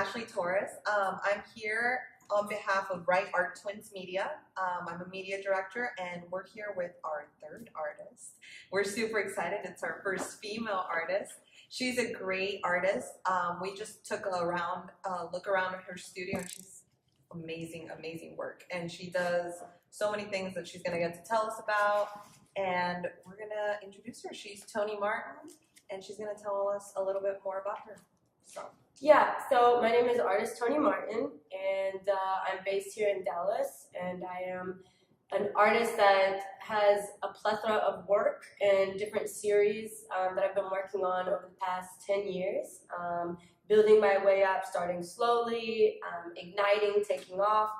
Ashley Torres. I'm here on behalf of Wright Art Twins Media. I'm a media director, and we're here with our third artist. We're super excited. It's our first female artist. She's a great artist. We just took a look around at her studio, and she's amazing, amazing work. And she does so many things that she's going to get to tell us about. And we're going to introduce her. She's Toni Martin, and she's going to tell us a little bit more about her. So my name is artist Toni Martin, and I'm based here in Dallas, and I am an artist that has a plethora of work and different series that I've been working on over the past 10 years, building my way up, starting slowly, igniting, taking off,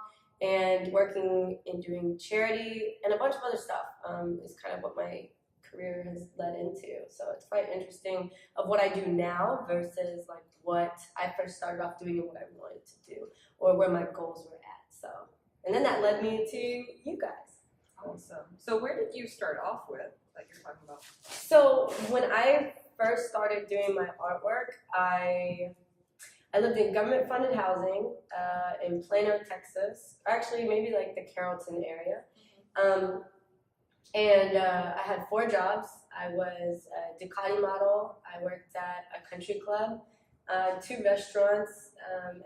and working in doing charity and a bunch of other stuff is kind of what my career has led into. So it's quite interesting of what I do now versus like what I first started off doing and what I wanted to do or where my goals were at. So, and then that led me to you guys. Awesome. So where did you start off with that you're talking about? So when I first started doing my artwork, I lived in government-funded housing in Plano, Texas, or actually maybe like the Carrollton area. I had 4 jobs. I was a Ducati model. I worked at a country club, 2 restaurants,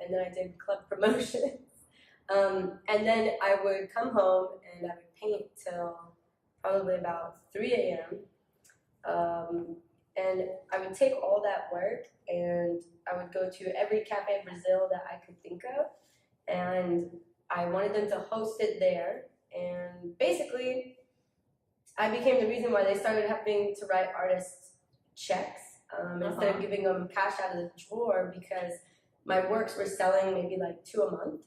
and then I did club promotions. And then I would come home and I would paint till probably about 3 a.m. And I would take all that work and I would go to every cafe in Brazil that I could think of, and I wanted them to host it there. And basically, I became the reason why they started having to write artists checks instead of giving them cash out of the drawer, because my works were selling maybe like 2 a month,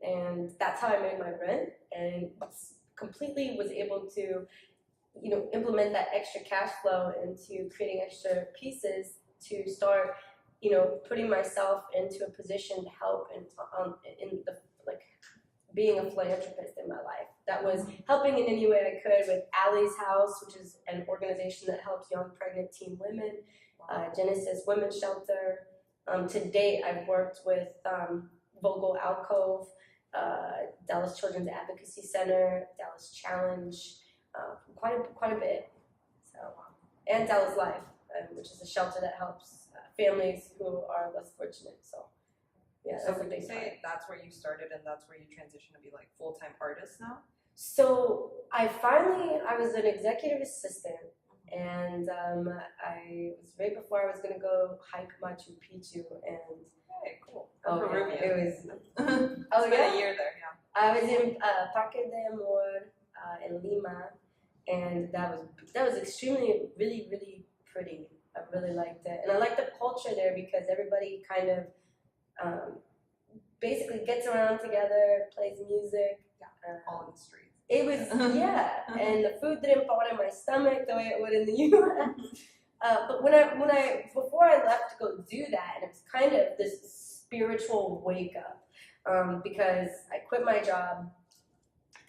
and that's how I made my rent, and completely was able to, implement that extra cash flow into creating extra pieces to start, putting myself into a position to help being a philanthropist in my life. That was helping in any way I could with Allie's House, which is an organization that helps young pregnant teen women, Genesis Women's Shelter. To date, I've worked with Vogel Alcove, Dallas Children's Advocacy Center, Dallas Challenge, quite a bit. So, and Dallas Life, which is a shelter that helps families who are less fortunate. So. Yeah, so would you say that's where you started and that's where you transitioned to be like full-time artist now? So I was an executive assistant, and I was right before I was going to go hike Machu Picchu, and hey, cool. Peruvian. It was spent a year there, yeah. I was in Parque de Amor in Lima, and that was extremely, really, really pretty. I really liked it, and I liked the culture there because everybody kind of basically gets around together, plays music. All in the streets. It was, and the food didn't fall in my stomach the way it would in the U.S. But before I left to go do that, and it was kind of this spiritual wake up, because I quit my job,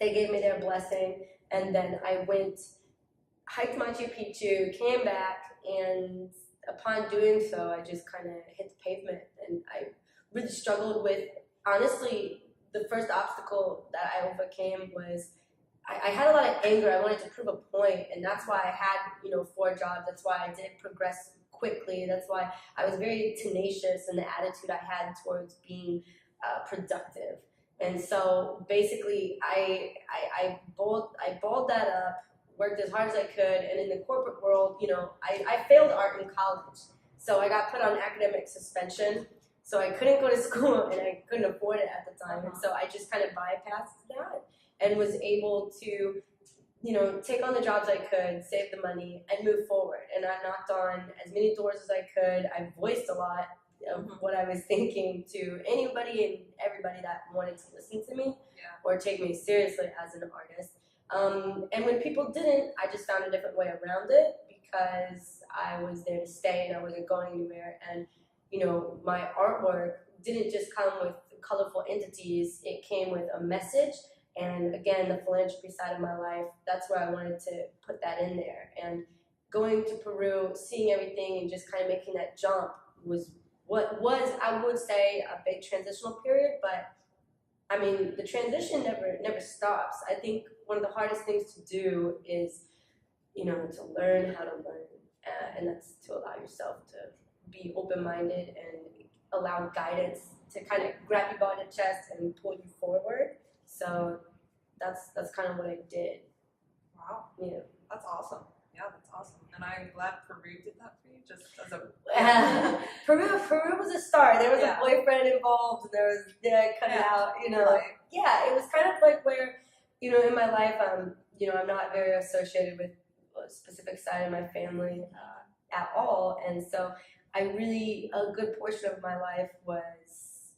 they gave me their blessing, and then I hiked Machu Picchu, came back, and upon doing so, I just kind of hit the pavement, and I really struggled with, honestly, the first obstacle that I overcame was I had a lot of anger. I wanted to prove a point, and that's why I had 4 jobs. That's why I didn't progress quickly. That's why I was very tenacious in the attitude I had towards being productive. And so basically, I balled that up, worked as hard as I could, and in the corporate world, I failed art in college, so I got put on academic suspension. So I couldn't go to school, and I couldn't afford it at the time. And so I just kind of bypassed that and was able to, take on the jobs I could, save the money, and move forward. And I knocked on as many doors as I could. I voiced a lot of what I was thinking to anybody and everybody that wanted to listen to me or take me seriously as an artist. And when people didn't, I just found a different way around it because I was there to stay and I wasn't going anywhere. And my artwork didn't just come with colorful entities, it came with a message. And again, the philanthropy side of my life, that's where I wanted to put that in there. And going to Peru, seeing everything and just kind of making that jump was what was, I would say, a big transitional period, but I mean, the transition never stops. I think one of the hardest things to do is, to learn how to learn, and that's to allow yourself to be open-minded and allow guidance to kind of grab you by the chest and pull you forward. So that's kind of what I did. Wow. Yeah. That's awesome. Yeah, that's awesome. And I'm glad Peru did that for you, just as a... Peru was a start. There was Yeah. a boyfriend involved, and there was, cut it out, Right. Yeah, it was kind of like where, in my life, I'm not very associated with a specific side of my family at all. And so a good portion of my life was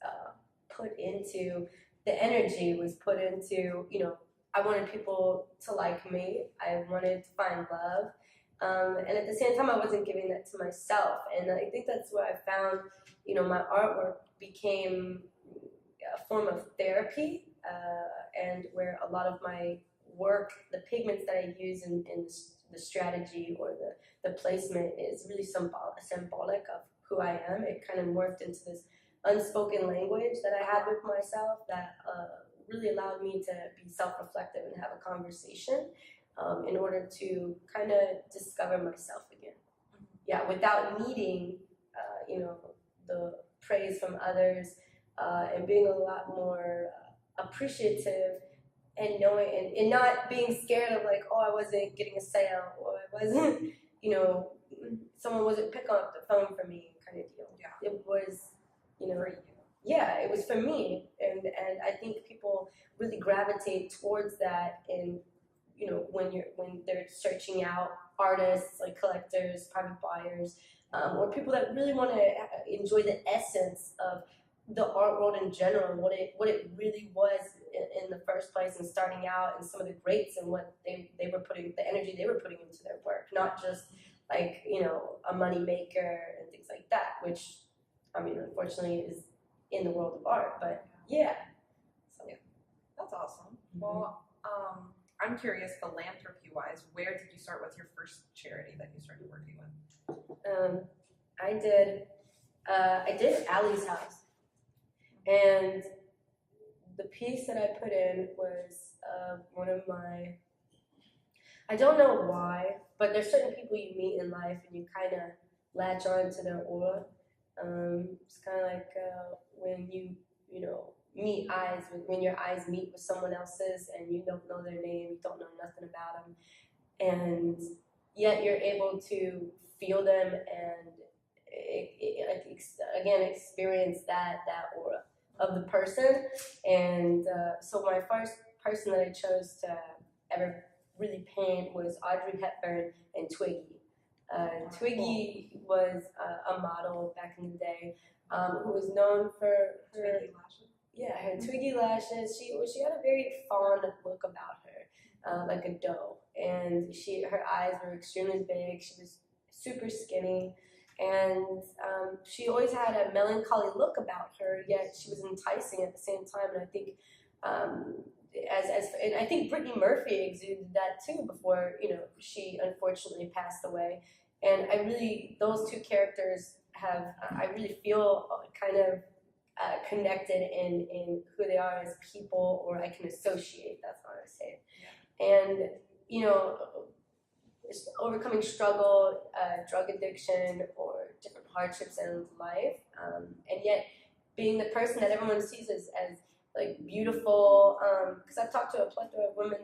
put into, the energy was put into, I wanted people to like me. I wanted to find love. And at the same time, I wasn't giving that to myself. And I think that's where I found, my artwork became a form of therapy, and where a lot of my work, the pigments that I use in the strategy or the placement is really symbolic of who I am. It kind of morphed into this unspoken language that I had with myself that really allowed me to be self-reflective and have a conversation in order to kind of discover myself again. Yeah, without needing, the praise from others, and being a lot more appreciative and knowing and not being scared of like, oh, I wasn't getting a sale, or I wasn't, someone wasn't picking up the phone for me kind of deal. Yeah. It was, For you. yeah, it was for me, and I think people really gravitate towards that, and when they're searching out artists like collectors, private buyers, or people that really want to enjoy the essence of the art world in general, and what it really was in the first place, and starting out, and some of the greats and what they were putting, the energy they were putting into their work, not just like a money maker and things like that, which I mean unfortunately is in the world of art, but yeah. So yeah, that's awesome. Mm-hmm. Well, I'm curious, philanthropy-wise, where did you start with your first charity that you started working with? I did Allie's house, and the piece that I put in was one of my, I don't know why, but there's certain people you meet in life and you kind of latch on to their aura. It's kind of like when you meet eyes, when your eyes meet with someone else's and you don't know their name, you don't know nothing about them, and yet you're able to feel them and again experience that aura of the person. And so my first person that I chose to ever really paint was Audrey Hepburn and Twiggy. Twiggy was a model back in the day who was known for her Twiggy lashes. Yeah, her twiggy lashes. She had a very fond look about her, like a doe, and her eyes were extremely big. She was super skinny, and she always had a melancholy look about her. Yet she was enticing at the same time. And I think, and I think Brittany Murphy exuded that too before she unfortunately passed away. And those two characters have I really feel kind of connected in who they are as people, or I can associate, that's how I say it. Yeah. And overcoming struggle, drug addiction, or different hardships in life, and yet being the person that everyone sees as like beautiful, because I've talked to a plethora of women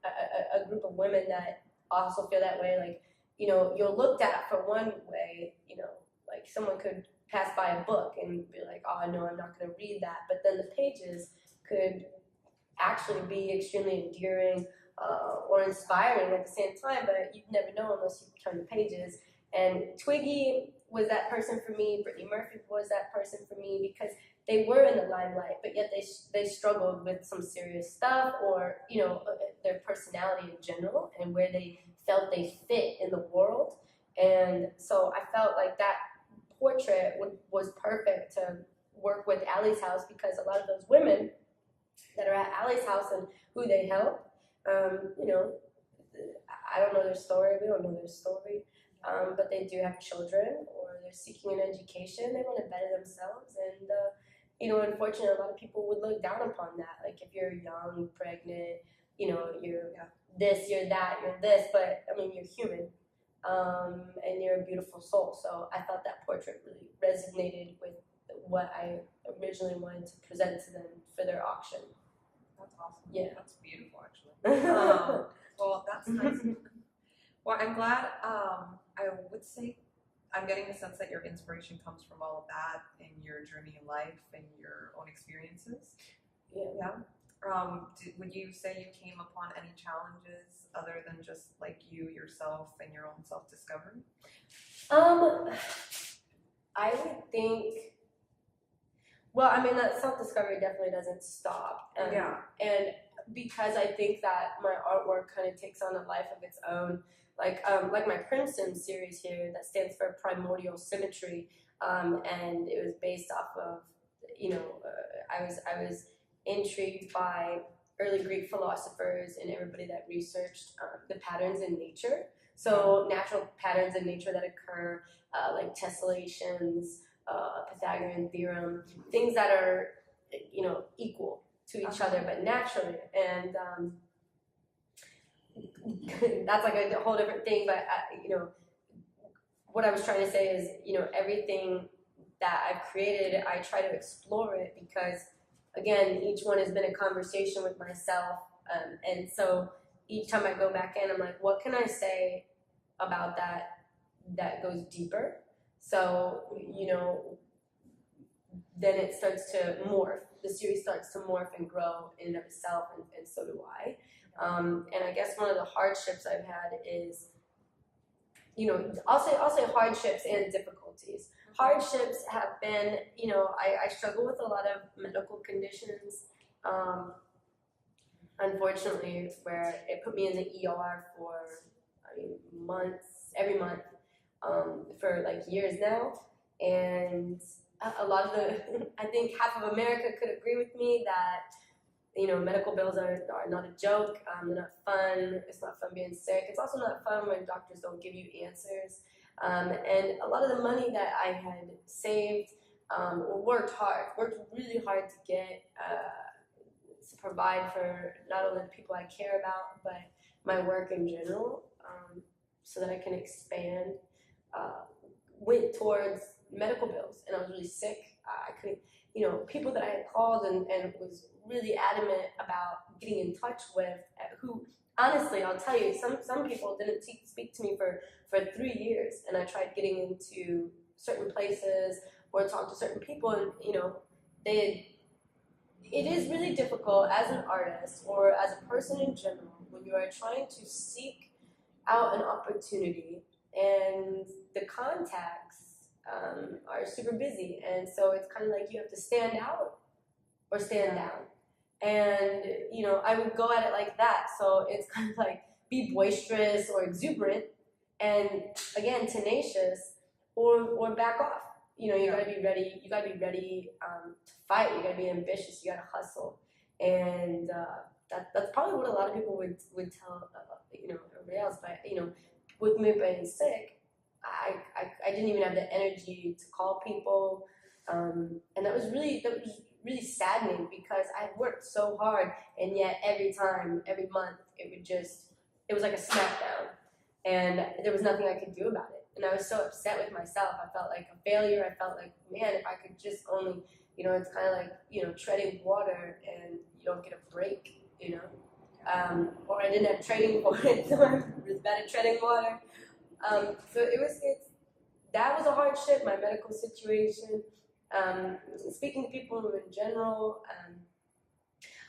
a group of women that also feel that way, like you're looked at for one way, like someone could pass by a book and be like, oh no, I'm not going to read that, but then the pages could actually be extremely endearing or inspiring at the same time, but you'd never know unless you turn the pages. And Twiggy was that person for me, Brittany Murphy was that person for me, because they were in the limelight, but yet they struggled with some serious stuff, or their personality in general, and where they felt they fit in the world. And so I felt like that portrait was perfect to work with Allie's house, because a lot of those women that are at Allie's house and who they help, I don't know their story, we don't know their story, but they do have children, or they're seeking an education, they want to better themselves, and unfortunately, a lot of people would look down upon that. Like if you're young, pregnant, you're this, you're that, you're this, but I mean, you're human, and you're a beautiful soul. So I thought that portrait really resonated with what I originally wanted to present to them for their auction. That's awesome. Yeah. That's beautiful, actually. Well, that's nice. Well, I'm glad. I would say I'm getting the sense that your inspiration comes from all of that in your journey in life and your own experiences. Yeah. Would you say you came upon any challenges other than just like you yourself and your own self-discovery? I would think. Well, I mean, that self-discovery definitely doesn't stop. And because I think that my artwork kind of takes on a life of its own. Like my Crimson series here, that stands for Primordial Symmetry, and it was based off of, I was intrigued by early Greek philosophers and everybody that researched the patterns in nature. So natural patterns in nature that occur, like tessellations, Pythagorean theorem, things that are, equal to each other, but naturally. And that's like a whole different thing, but what I was trying to say is, everything that I've created, I try to explore it because, again, each one has been a conversation with myself, and so each time I go back in, I'm like, what can I say about that goes deeper? So, then it starts to morph. The series starts to morph and grow in and of itself, and so do I. And I guess one of the hardships I've had is, I'll say hardships and difficulties. Hardships have been, I struggle with a lot of medical conditions, unfortunately, where it put me in the ER for, months, every month, for like years now. And a lot of I think half of America could agree with me that, medical bills are not a joke. They're not fun. It's not fun being sick. It's also not fun when doctors don't give you answers. And a lot of the money that I had saved, worked really hard to get, to provide for not only the people I care about, but my work in general, so that I can expand, went towards medical bills. And I was really sick. I couldn't, people that I had called and was really adamant about getting in touch with, who, honestly, I'll tell you, some people didn't speak to me for 3 years, and I tried getting into certain places or talk to certain people, and it is really difficult as an artist or as a person in general when you are trying to seek out an opportunity and the contacts are super busy, and so it's kind of like you have to stand out or stand down. And I would go at it like that. So it's kind of like be boisterous or exuberant, and again tenacious, or back off. You gotta be ready. You gotta be ready to fight. You gotta be ambitious. You gotta hustle, and that's probably what a lot of people would tell everybody else. But with me being sick, I didn't even have the energy to call people, and that was really saddening because I had worked so hard, and yet every month, it was like a smackdown, and there was nothing I could do about it. And I was so upset with myself. I felt like a failure. I felt like, man, if I could just only, it's kind of like, treading water and you don't get a break, or I didn't have training for it, so I was bad at treading water. So that was a hardship, my medical situation. Speaking to people in general,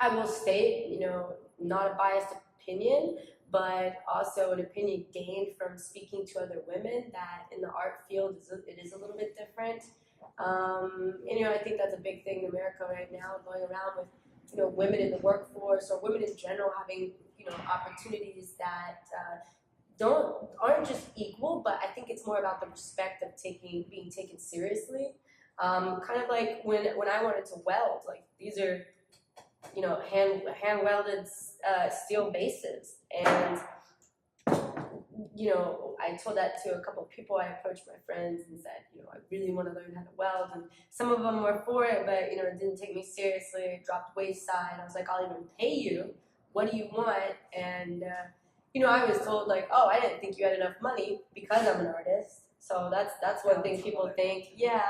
I will state, not a biased opinion, but also an opinion gained from speaking to other women that in the art field it is a little bit different. And, I think that's a big thing in America right now, going around with, women in the workforce or women in general having, opportunities that aren't just equal, but I think it's more about the respect of being taken seriously. Kind of like when I wanted to weld, like these are, hand welded steel bases, and I told that to a couple of people. I approached my friends and said, I really want to learn how to weld. And some of them were for it, but, it didn't take me seriously. It dropped wayside. I was like, I'll even pay you. What do you want? And, I was told, like, oh, I didn't think you had enough money because I'm an artist. So that's one thing people think. Yeah.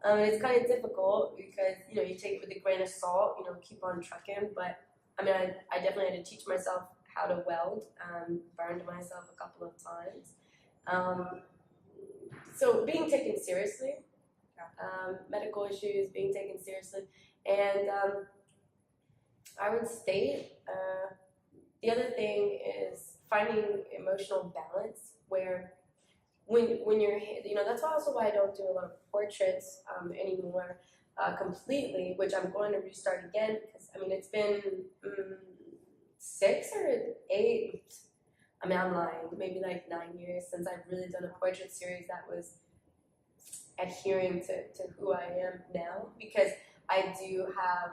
It's kind of difficult because, you take it with a grain of salt, keep on trucking. But, I definitely had to teach myself how to weld, burned myself a couple of times. So being taken seriously, medical issues, being taken seriously. And I would state the other thing is finding emotional balance where when you're, that's also why I don't do a lot of portraits anymore completely, which I'm going to restart again because, it's been 6 or 8, I'm lying, maybe like 9 years since I've really done a portrait series that was adhering to who I am now, because I do have,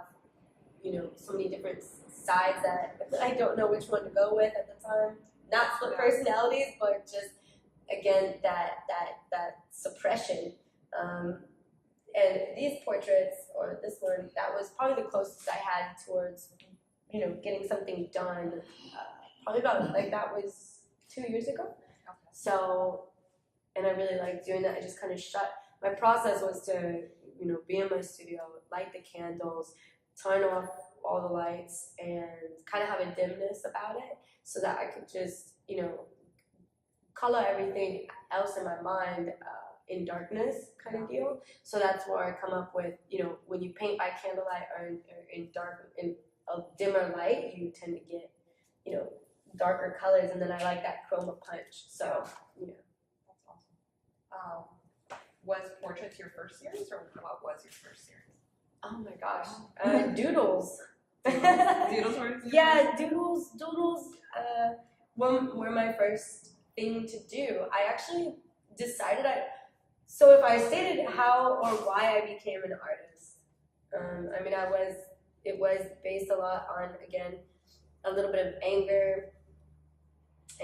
so many different sides that I don't know which one to go with at the time. Not split personalities, but just, again, that suppression. And these portraits, or this one, that was probably the closest I had towards getting something done, probably about, that was 2 years ago. Okay. So, and I really liked doing that. I just kind of my process was to, be in my studio, light the candles, turn off all the lights, and kind of have a dimness about it so that I could just, color everything else in my mind in darkness kind of deal. So that's where I come up with, when you paint by candlelight or in a dimmer light, you tend to get, darker colors, and then I like that chroma punch. So, That's awesome. Was portraits your first series, or what was your first series? Oh my gosh, doodles. Doodles were? Yeah, doodles. Were my first thing to do. I actually decided so if I stated how or why I became an artist, it was based a lot on, again, a little bit of anger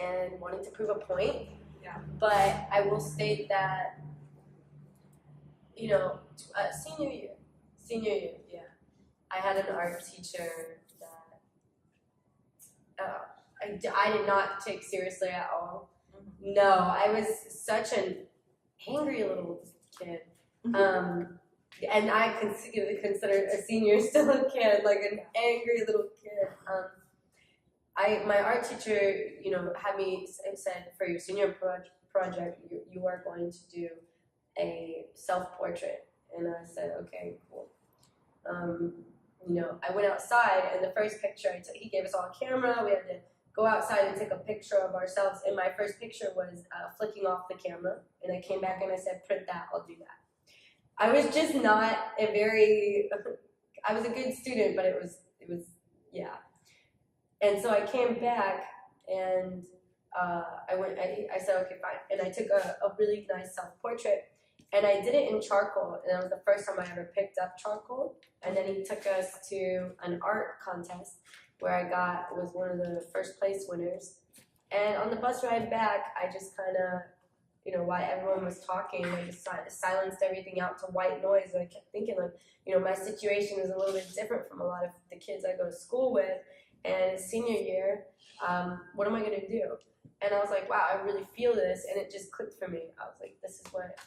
and wanting to prove a point. Yeah. But I will state that, senior year, yeah, I had an art teacher that I did not take seriously at all. Mm-hmm. No, I was such an angry little kid. Mm-hmm. And I consider a senior still a kid, like an angry little kid. My art teacher, had me said for your senior project, you are going to do a self-portrait. And I said, okay, cool. I went outside, and the first picture he gave us all a camera. We had to go outside and take a picture of ourselves. And my first picture was flicking off the camera. And I came back and I said, print that, I'll do that. I was just not I was a good student, but it was, yeah. And so I came back, and I said, okay, fine. And I took a really nice self-portrait, and I did it in charcoal, and that was the first time I ever picked up charcoal. And then he took us to an art contest where I was one of the first place winners. And on the bus ride back, I just kind of, while everyone was talking, I just silenced everything out to white noise. And I kept thinking, my situation is a little bit different from a lot of the kids I go to school with. And senior year, what am I going to do? And I was like, wow, I really feel this. And it just clicked for me. I was like, this is what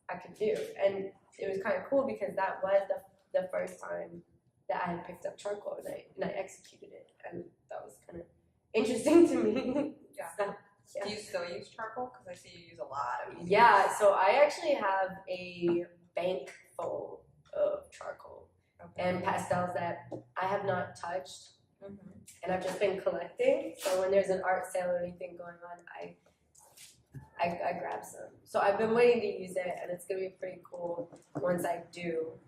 I could do. And it was kind of cool because that was the first time that I had picked up charcoal, and I executed it. And that was kind of interesting to me. Yeah. So, yeah. Do you still use charcoal? Because I see you use a lot of it. Yeah, so I actually have a bank full of charcoal and pastels that I have not touched. Mm-hmm. And I've just been collecting. So when there's an art sale or anything going on, I grab some. So I've been waiting to use it, and it's gonna be pretty cool once I do.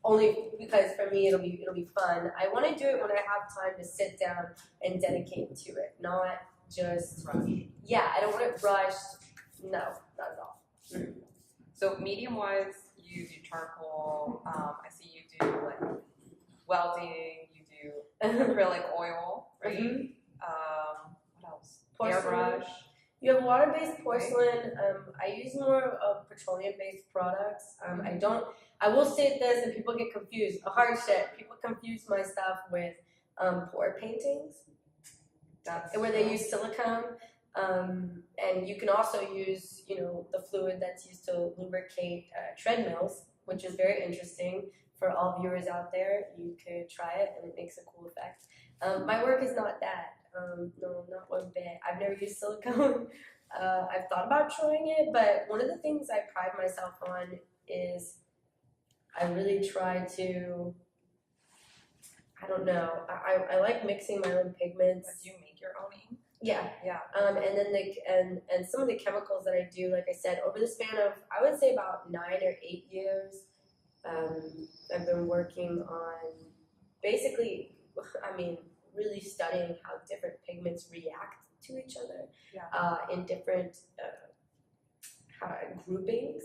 Only because for me it'll be fun. I want to do it when I have time to sit down and dedicate to it, not just rushed. Yeah, I don't want it rushed. No, not at all. Mm-hmm. So medium-wise, you do charcoal. I see you do like welding. You do acrylic oil, right? Mm-hmm. What else? airbrush. You have water-based porcelain. I use more of petroleum-based products. I will state this, and people get confused. A hard shit. People confuse my stuff with pour paintings. That's where they use silicone. And you can also use, the fluid that's used to lubricate treadmills, which is very interesting for all viewers out there. You could try it, and it makes a cool effect. My work is not that. No, not one bit. I've never used silicone. I've thought about trying it, but one of the things I pride myself on is I really try to, I don't know, I like mixing my own pigments. Do you make your own ink? Yeah. Yeah. And then and some of the chemicals that I do, like I said, over the span of, I would say about 9 or 8 years, I've been working on basically, really studying how different pigments react to each other in different groupings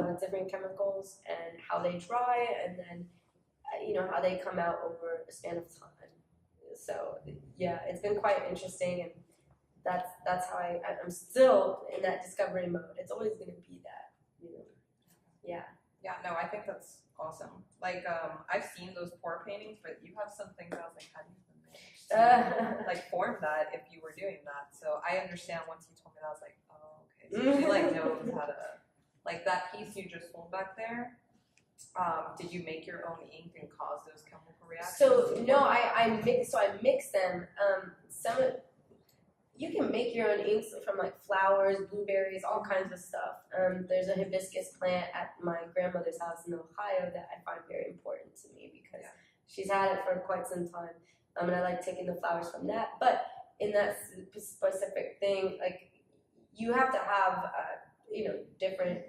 with different chemicals, and how they dry, and then how they come out over a span of time. So yeah, it's been quite interesting, and that's how I'm still in that discovery mode. It's always going to be that, Yeah. Yeah, no, I think that's awesome. Like, I've seen those pour paintings, but you have some things I was like, how do you even manage to form that if you were doing that? So I understand once you told me that, I was like, oh, okay. So she knows how to, like that piece you just sold back there. Did you make your own ink and cause those chemical reactions? So no, I mix them. You can make your own inks from like flowers, blueberries, all kinds of stuff. There's a hibiscus plant at my grandmother's house in Ohio that I find very important to me because she's had it for quite some time. And I like taking the flowers from that. But in that specific thing, like you have to have different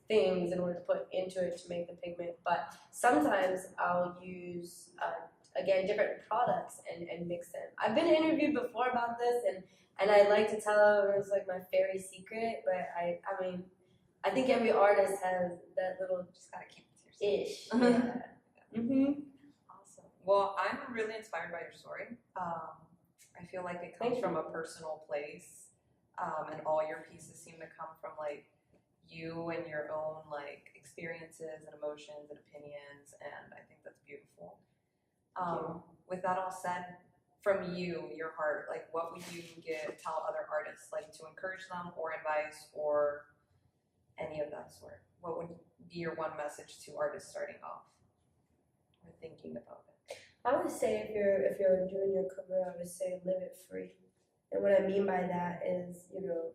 things in order to put into it to make the pigment. But sometimes I'll use again different products and mix them. I've been interviewed before about this, and I like to tell them it's like my fairy secret, but I think every artist has that little, just gotta keep it to yourself. Ish. Awesome. Well, I'm really inspired by your story. I feel like it comes from a personal place, and all your pieces seem to come from like you and your own like experiences and emotions and opinions, and I think that's beautiful. With that all said, from you, your heart, like what would you tell other artists, like to encourage them or advice or any of that sort? What would be your one message to artists starting off or thinking about it? I would say if you're doing your career, I would say live it free. And what I mean by that is,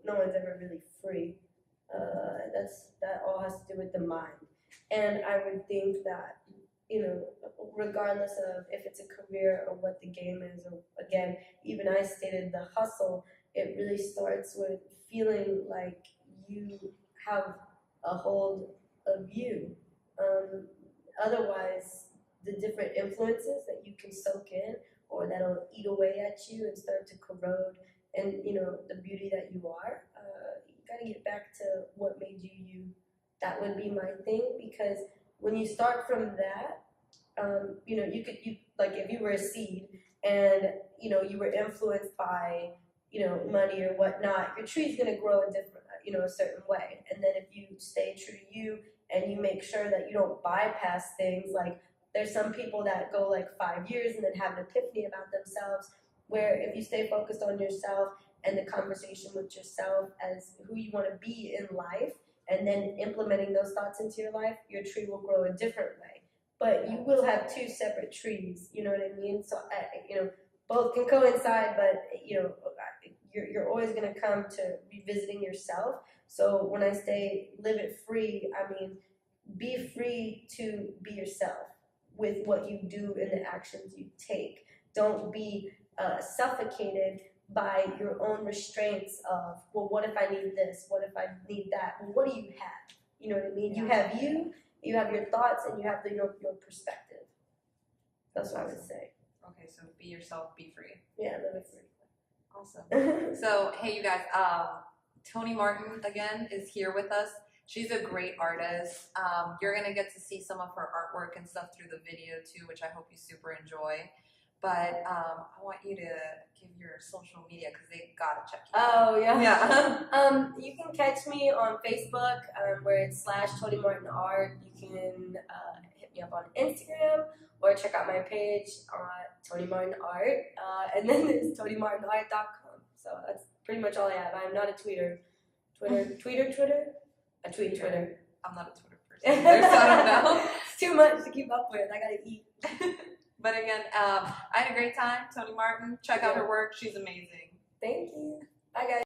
no one's ever really free. That all has to do with the mind. And I would think that, regardless of if it's a career or what the game is, or again, even I stated the hustle, it really starts with feeling like you have a hold of you. Otherwise, the different influences that you can soak in or that'll eat away at you and start to corrode and, the beauty that you are, you gotta get back to what made you you. That would be my thing, because when you start from that, like if you were a seed and, you were influenced by, money or whatnot, your tree's gonna grow a different, a certain way. And then if you stay true to you and you make sure that you don't bypass things, like there's some people that go like 5 years and then have an epiphany about themselves, where if you stay focused on yourself and the conversation with yourself as who you want to be in life, and then implementing those thoughts into your life, your tree will grow a different way. But you will have two separate trees, you know what I mean? So, both can coincide, but, you're always going to come to revisiting yourself. So when I say live it free, I mean, be free to be yourself with what you do and the actions you take. Don't be suffocated by your own restraints of, well, what if I need this? What if I need that? Well, what do you have? You know what I mean? Yeah. You have your thoughts, and you have your perspective. That's what I would say. Okay, so be yourself, be free. Yeah, live it free. Awesome. So, hey, you guys, Toni Martin, again, is here with us. She's a great artist. You're going to get to see some of her artwork and stuff through the video, too, which I hope you super enjoy. But I want you to give your social media because they gotta check you Oh yeah. Yeah. You can catch me on Facebook, where it's /Toni Martin Art. You can hit me up on Instagram or check out my page on Toni Martin Art, and then there's ToniMartinArt.com. So that's pretty much all I have. I'm not a tweeter. Twitter. I tweet Twitter. I'm not a Twitter person either, so I don't know. It's too much to keep up with. I gotta eat. But again, I had a great time. Toni Martin, check out her work. She's amazing. Thank you. Bye, guys.